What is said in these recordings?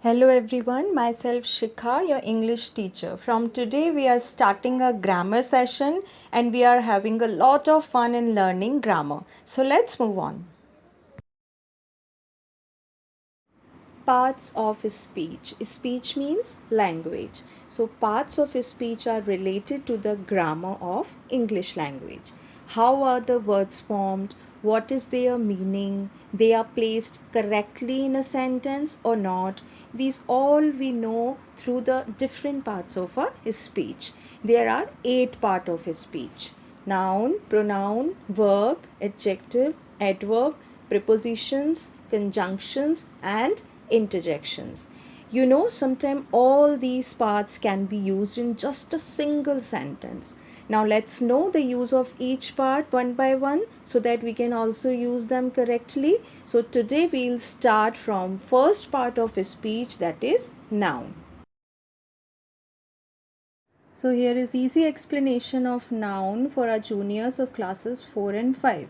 Hello everyone, myself Shikha, your English teacher. From today we are starting a grammar session and we are having a lot of fun in learning grammar. So let's move on. Parts of speech. Speech means language. So parts of speech are related to the grammar of English language. How are the words formed? What is their meaning? They are placed correctly in a sentence or not? These all we know through the different parts of a speech. There are 8 parts of a speech: noun, pronoun, verb, adjective, adverb, prepositions, conjunctions, and interjections. Sometimes all these parts can be used in just a single sentence. Now let's know the use of each part one by one so that we can also use them correctly. So today we'll start from first part of a speech, that is noun. So here is easy explanation of noun for our juniors of classes 4 and 5.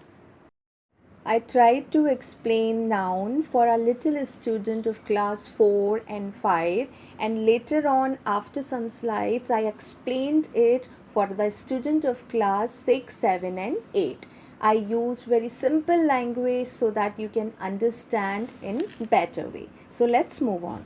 I tried to explain noun for a little student of class 4 and 5, and later on after some slides I explained it for the student of class 6, 7 and 8. I used very simple language so that you can understand in better way. So let's move on.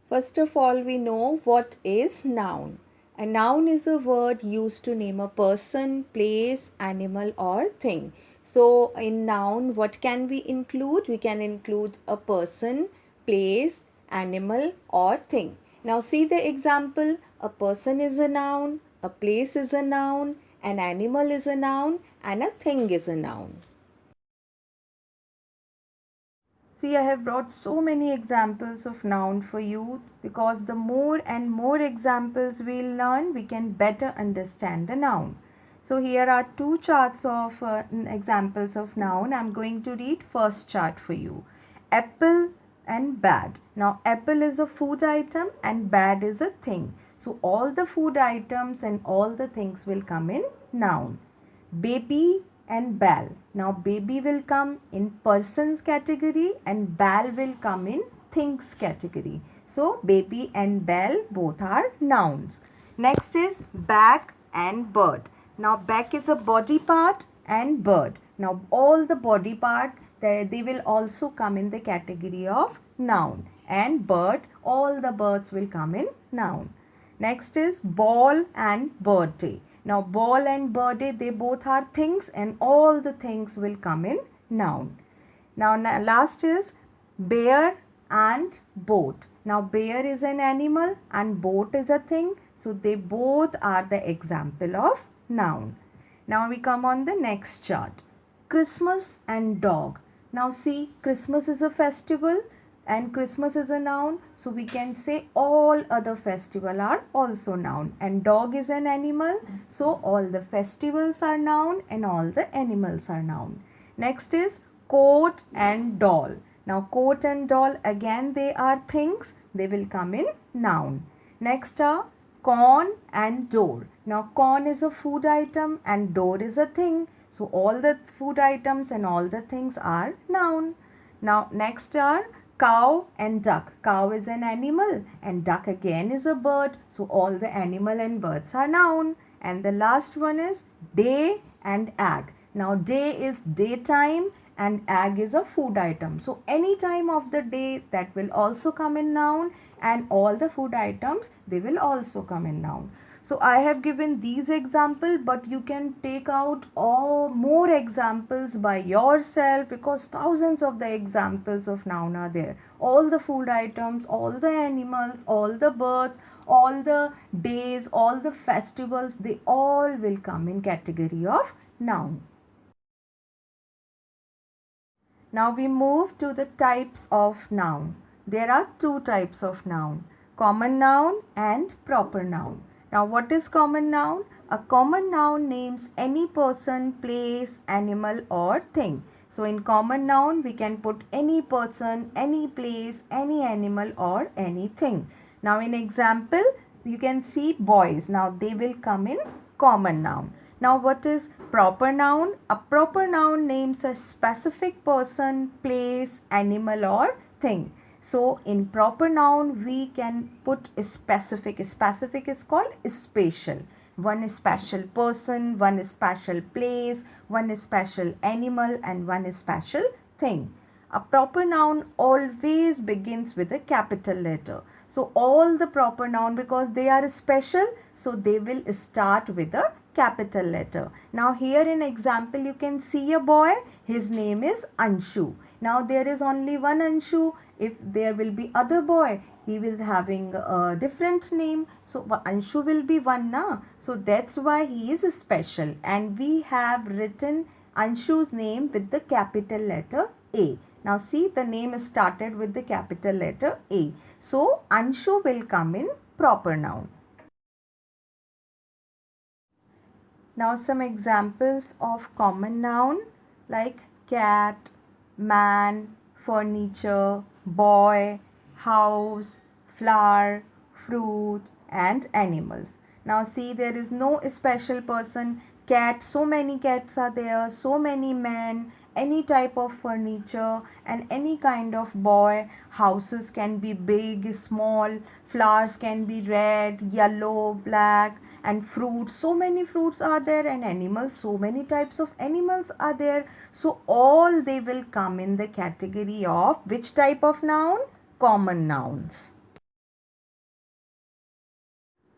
First of all, we know what is noun. A noun is a word used to name a person, place, animal, or thing. So, in noun, what can we include? We can include a person, place, animal, or thing. Now, see the example. A person is a noun, a place is a noun, an animal is a noun, and a thing is a noun. See, I have brought so many examples of noun for you because the more and more examples we'll learn, we can better understand the noun. So here are two charts of examples of noun. I'm going to read first chart for you. Apple and bad. Now apple is a food item and bad is a thing. So all the food items and all the things will come in noun. Baby and bal. Now baby will come in persons category and bal will come in things category. So baby and bal both are nouns. Next is back and bird. Now back is a body part and bird. Now all the body part they will also come in the category of noun, and bird, all the birds will come in noun. Next is ball and birthday. Now ball and birthday, they both are things and all the things will come in noun. Now last is bear and boat. Now bear is an animal and boat is a thing. So they both are the example of noun. Now we come on the next chart. Christmas and dog. Now see, Christmas is a festival and Christmas is a noun. So we can say all other festival are also noun, and dog is an animal. So all the festivals are noun and all the animals are noun. Next is coat and doll. Now coat and doll, again they are things. They will come in noun. Next are corn and door. Now corn is a food item and door is a thing. So all the food items and all the things are noun. Now next are cow and duck. Cow is an animal and duck again is a bird. So all the animal and birds are noun. And the last one is day and egg. Now day is daytime and egg is a food item. So any time of the day that will also come in noun, and all the food items they will also come in noun. So I have given these examples, but you can take out all more examples by yourself because thousands of the examples of noun are there. All the food items, all the animals, all the birds, all the days, all the festivals, they all will come in category of noun. Now we move to the types of noun. There are two types of noun, common noun and proper noun. Now what is common noun? A common noun names any person, place, animal or thing. So in common noun we can put any person, any place, any animal or anything. Now in example you can see boys. Now they will come in common noun. Now what is proper noun? A proper noun names a specific person, place, animal or thing. So in proper noun we can put specific. Specific is called spatial. One is special person, one is special place, one is special animal, and one is special thing. A proper noun always begins with a capital letter. So all the proper noun, because they are special, so they will start with a capital letter. Now here in example you can see a boy. His name is Anshu. Now there is only one Anshu. If there will be other boy, he will having a different name. So Anshu will be one na. So that's why he is special. And we have written Anshu's name with the capital letter A. Now see, the name is started with the capital letter A. So Anshu will come in proper noun. Now some examples of common noun like cat, man, furniture, boy, house, flower, fruit and animals. Now see, there is no special person. Cat, so many cats are there, so many men, any type of furniture and any kind of boy. Houses can be big, small, flowers can be red, yellow, black, and fruits, so many fruits are there, and animals, so many types of animals are there. So all they will come in the category of which type of noun? Common nouns.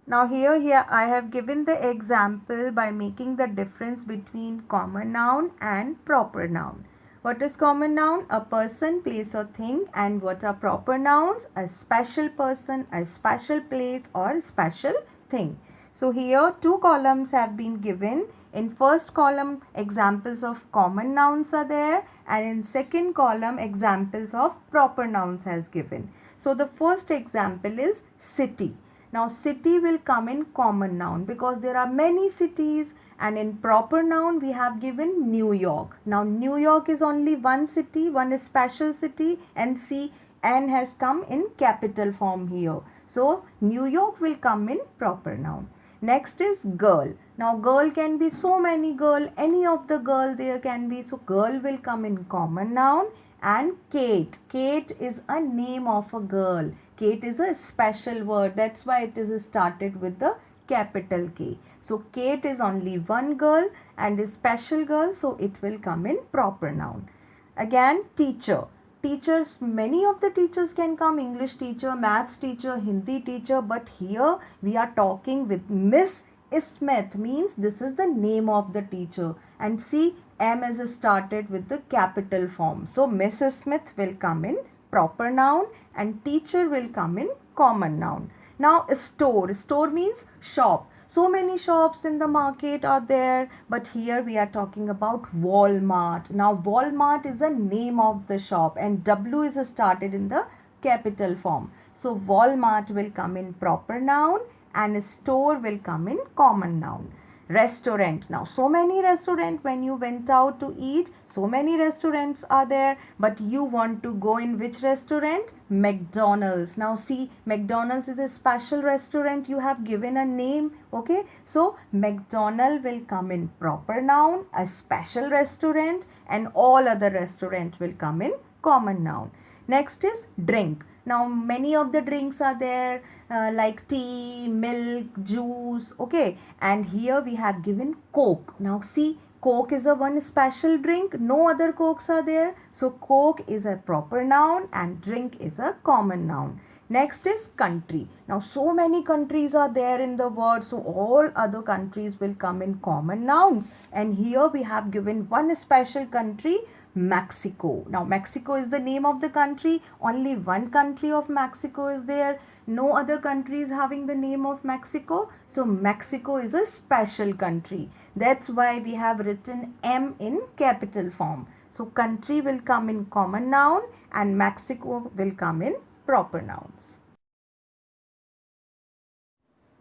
Now here I have given the example by making the difference between common noun and proper noun. What is common noun? A person, place or thing. And what are proper nouns? A special person, a special place or a special thing. So here two columns have been given. In first column examples of common nouns are there, and in second column examples of proper nouns has given. So the first example is city. Now city will come in common noun because there are many cities, and in proper noun we have given New York. Now New York is only one city, one special city, and see, N has come in capital form here. So New York will come in proper noun. Next is girl. Now girl can be so many girl, any of the girl there can be. So girl will come in common noun. And Kate. Kate is a name of a girl. Kate is a special word. That's why it is started with the capital K. So Kate is only one girl and is special girl. So it will come in proper noun. Again, teacher. Teachers, many of the teachers can come. English teacher, maths teacher, Hindi teacher. But here we are talking with Miss Smith, means this is the name of the teacher. And see, M is started with the capital form. So Mrs. Smith will come in proper noun and teacher will come in common noun. Now store. Store means shop. So many shops in the market are there, but here we are talking about Walmart. Now Walmart is a name of the shop and W is started in the capital form. So Walmart will come in proper noun and store will come in common noun. Restaurant. Now so many restaurants, when you went out to eat, so many restaurants are there, but you want to go in which restaurant? McDonald's. Now see, McDonald's is a special restaurant, you have given a name. Okay, so McDonald will come in proper noun, a special restaurant, and all other restaurants will come in common noun. Next is drink. Now many of the drinks are there, like tea, milk, juice. Okay, and here we have given Coke. Now see, Coke is a one special drink, no other Cokes are there. So Coke is a proper noun and drink is a common noun. Next is country. Now so many countries are there in the world, so all other countries will come in common nouns. And here we have given one special country, Mexico. Now Mexico is the name of the country. Only one country of Mexico is there. No other country is having the name of Mexico. So Mexico is a special country. That's why we have written M in capital form. So country will come in common noun and Mexico will come in proper nouns.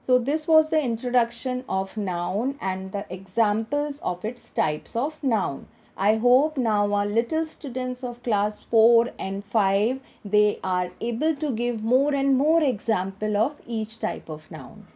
So this was the introduction of noun and the examples of its types of noun. I hope now our little students of class 4 and 5, they are able to give more and more example of each type of noun.